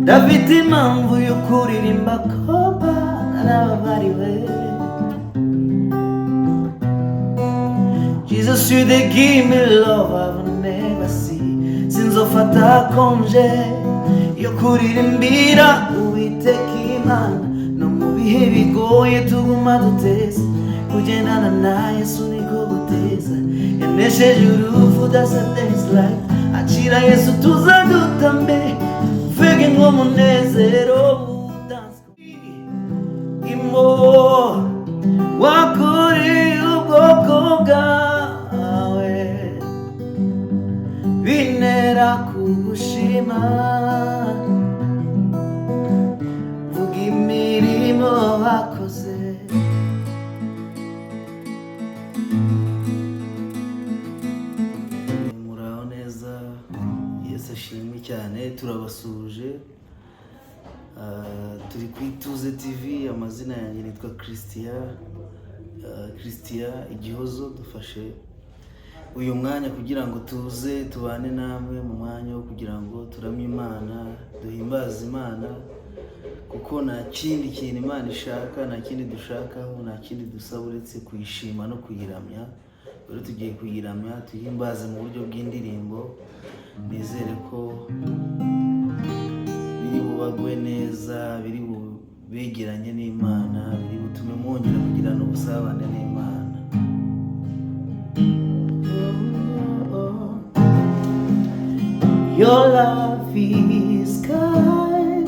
David impamvu yo kuririmba koba narababariwe. Jesus, you they give me love I've never seen. Sinzofata konje yo kuririmbira Uwiteka Imana, no mu bihe bigoye tuguma duteza. Kugendana na Yesu niko guteza. Yanesheje urupfu, that's a day's life. Akira Yesu tuzadutambe, uvege nk'umunezero udanswe. Imo wakoreye ubwoko bwawe, bintera kugushima. Vuga imirimo wakoze. Muraho neza, Yesu ashimwe cyane. Turabasuje, turi ku Ituze TV. Amazina yanjye nitwa Christian Igihozo. Dufashe uyu mwanya kugira ngo tuze tubane namwe mu mwanya wo kugira ngo turamye Imana, duhimbaze Imana, kuko nta kindi kintu Imana ishaka, nta kindi dushakaho, nta kindi dusaba uretse kuyishima no kuyiramya. Rero tugiye kuyiramya, tuyimbaze mu buryo bw'indirimbo. Nizere ko biri bubagwe neza, biri begeranye n'Imana, biri butume mwongera kugirana ubusabane n'Imana. Your love is kind,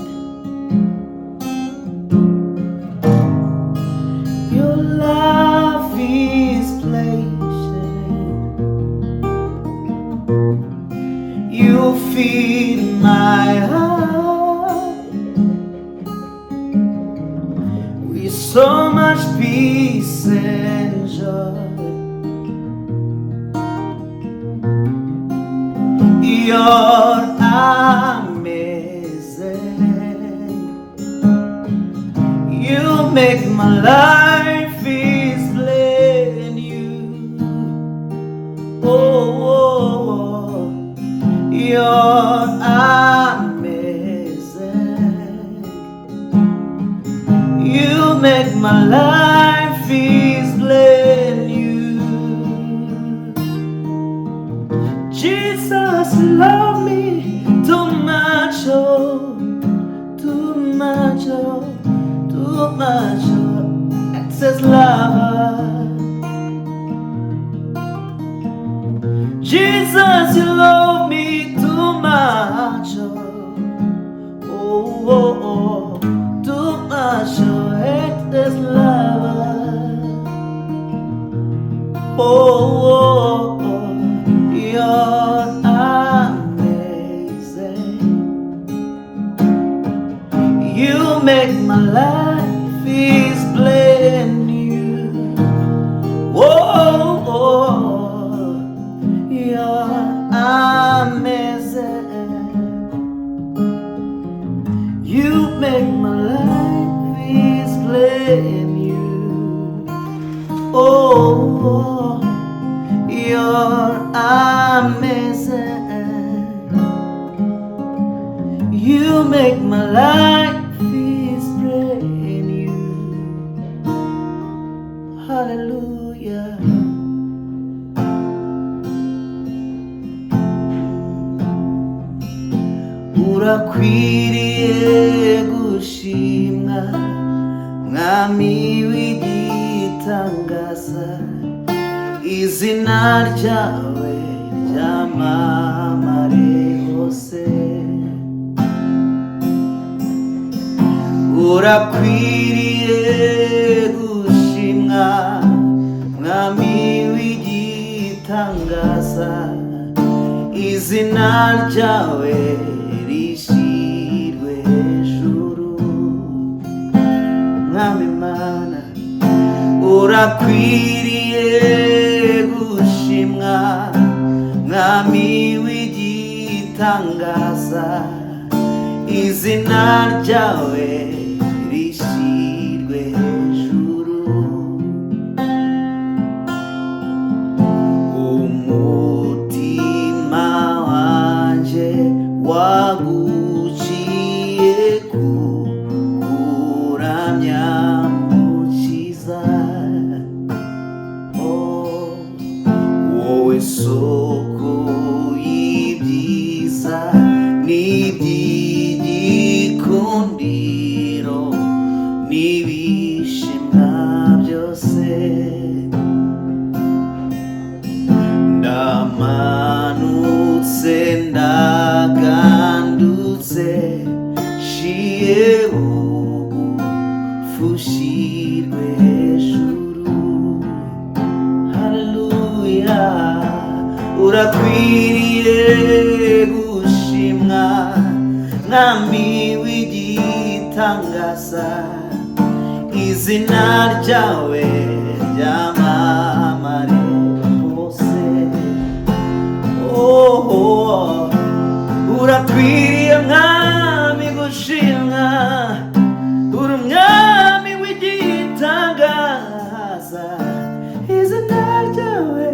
your love is patient, you fill my heart with so much peace and joy. You're amazing, you make my life is plain. You, oh, you're amazing, you make my life is plain. You, Jesus, love me too much, oh, too much, oh, too much, oh, excess love. Jesus, you love me too much, oh, oh, oh, too much, oh, excess love. Oh, oh, oh, you're amazing, you make my life is plain. You, oh, oh, you're amazing, you make my life is plain. You, oh, you're amazing, you make my life is brand new. Hallelujah. Urakwiriye gushimwa, Mwami w'igitangaza. Izina ryawe ryamamare hose. Urakwiriye gushimwa, Mwami w'igitangaza. Izina ryawe rishirwe hejuru. Mwami Mana, urakwiriye gushimwa, Mwami w'igitangaza. Izina ryawe rishirwe hejuru. Umutima wanje waguciye n'iby'igikundiro n'ibishimwa byose. Ndamanutse ndagandutse nshiye bugufushirwe hejuru. Haleluya, urakwiriye gushimwa mwami w'igitangaza, izina ryawe ryamamare hose. Oh, urakwiriye mwami gushimwa, uri umwami w'igitangaza, izina ryawe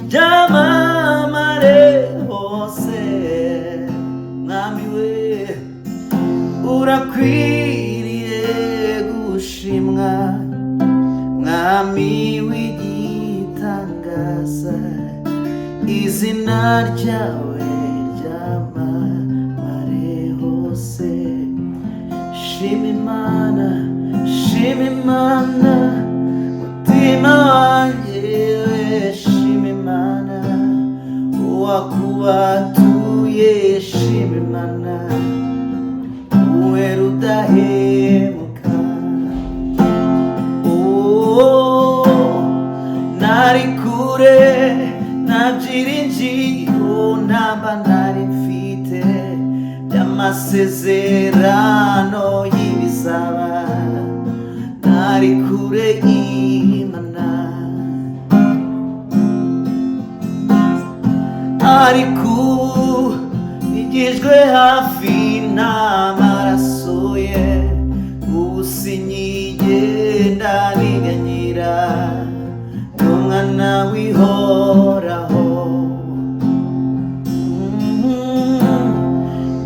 ryamamare hose. Mwami we, urakwiriye gushimwa mwami w'igitangaza, izina ryawe ryamamare hose. Shima Imana, shima Imana, mutima wanjye we, shima Imana, uwakubatuye, shima Imana, uwe rudahemuka. Nari kure nta byiringiro ntamba nari mfite by'amasezerano y'ibizaba, nari kure y'Imana. Ariko nigijwe hafi n'amaraso ye, ubu sinyigenda niganyira, n'umwana w'ihoraho.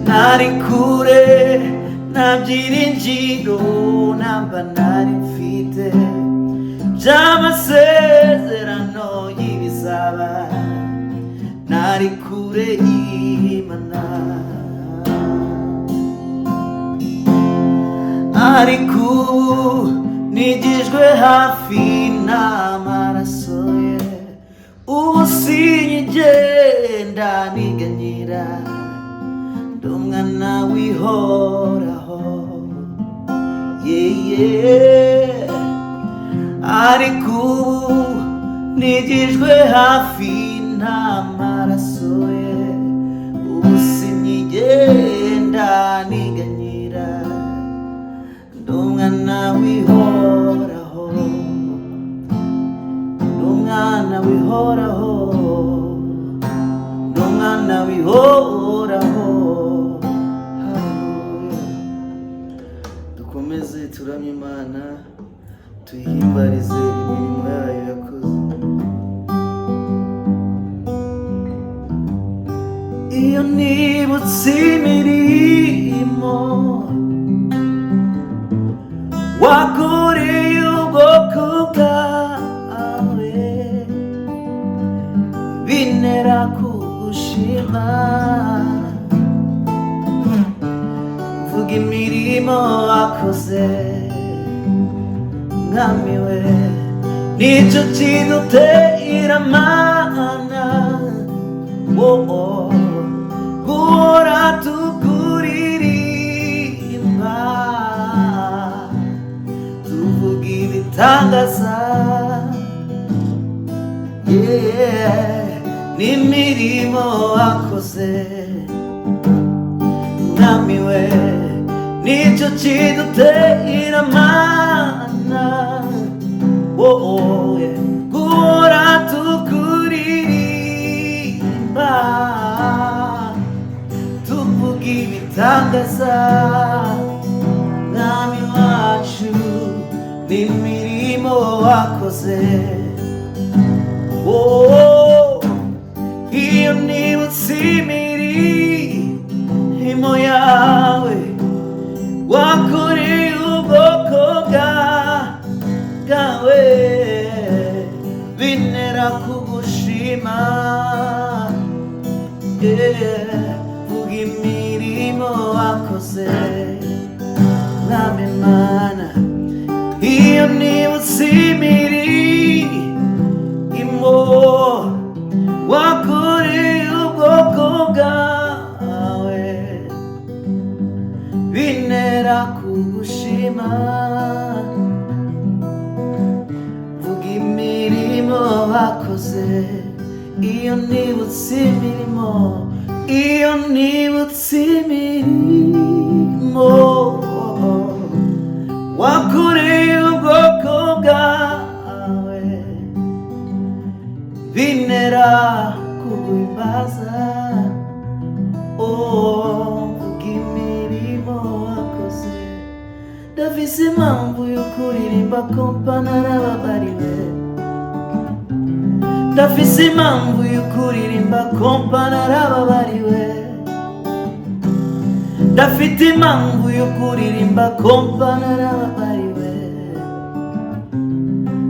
Nari kure nta byiringiro ntamba nari mfite by'amasezerano y'ibizaba, nari kure y'Imana. Ariko nigijwe hafi n'amaraso ye, ubu sinyigenda niganyira, ndi umwana w'ihoraho. Ariko nigijwe hafi n'amaraso ye, ubu sinyigenda niganyira, ndi umwana w'ihoraho, ndi umwana w'ihoraho, ndi umwana w'ihoraho. Haleluya. Dukomeze turamye Imana, tuyihimbarize imirimo yayo yakoze. Iyo nibutse imirimo wakoreye ubwoko bwawe, bintera kugushima. Mvuga imirimo wakoze mwami we, nicyo kidutera Mana, guhora tukuririmba, tuvuga ibitangaza n'imirimo wakoze mwami we, nicyo kidutera Mana, guhora tukuririmba, tuvuga ibitangaza mwami wacu n'imirimo wakoze. Iyo nibutse imirimo yawe wakoreye ubwoko bwawe, bintera kugushima. Vuga imirimo wakoze mwami Mana. Iyo nibutse imirimo wakoreye ubwoko bwawe, bintera kugushima. Vuga imirimo wakoze. Iyo nibutse imirimo, iyo nibutse imirimo wakoreye ubwoko bwawe, bintera kuguhimbaza. Vuga imirimo wakoze. Ndafise impamvu yo kuririmba kompa narababariwe. Ndafise impamvu yo kuririmba kompa narababariwe. Ndafite impamvu yo kuririmba kompa narababariwe.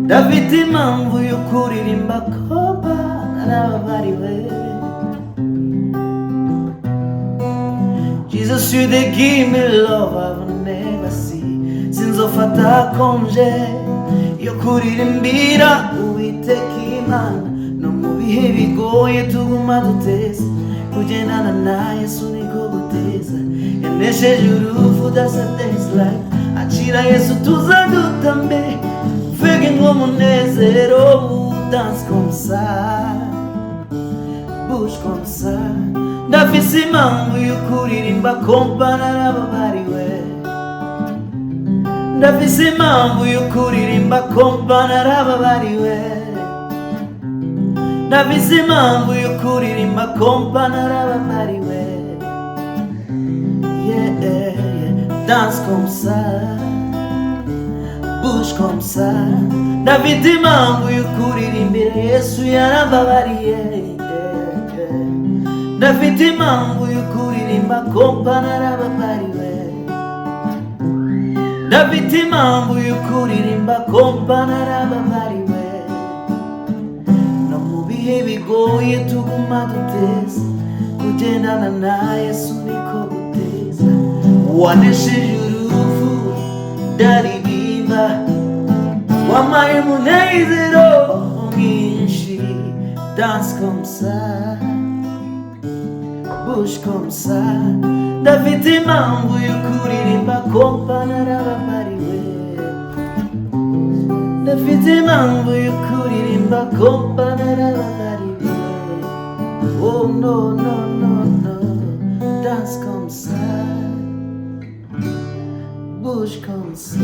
Ndafite impamvu yo kuririmba kompa narababariwe. Jesus, you they give me love I've never seen. Sinzofata konje yo kuririmbira Uwiteka Imana. No mu bihe bigoye tuguma duteza, kugendana na Yesu niko guteza. Yanesheje urupfu, that's a day's life. Acira Yesu tuza dutambe, fege nk'umunezero. Dance comme ça, bouge comme ça. Ndafise impamvu yo kuririmba kompa narababariwe. Ndafise impamvu yo kuririmba kompa narababariwe. Ndafise impamvu yo kuririmba kompa narababariwe. Yeah, dance comme ça, bouge comme ça. Ndafite impamvu yo kuririmbira Yesu yarababariye. Ndafite impamvu yo kuririmba kompa narababariwe. Ndafite impamvu yo kuririmba kompa narababariwe. No mu bihe bigoye tuguma duteza, kugendana na Yesu niko guteza. Wanesheje urupfu ndaririmba, wampaye umunezero mwinshi. Dance comme ça, bouge comme ça. Ndafite impamvu yo kuririmba kompa narababariwe. Ndafite impamvu yo kuririmba kompa narababariwe. Oh no no no no, dance comme ça, bouge comme ça.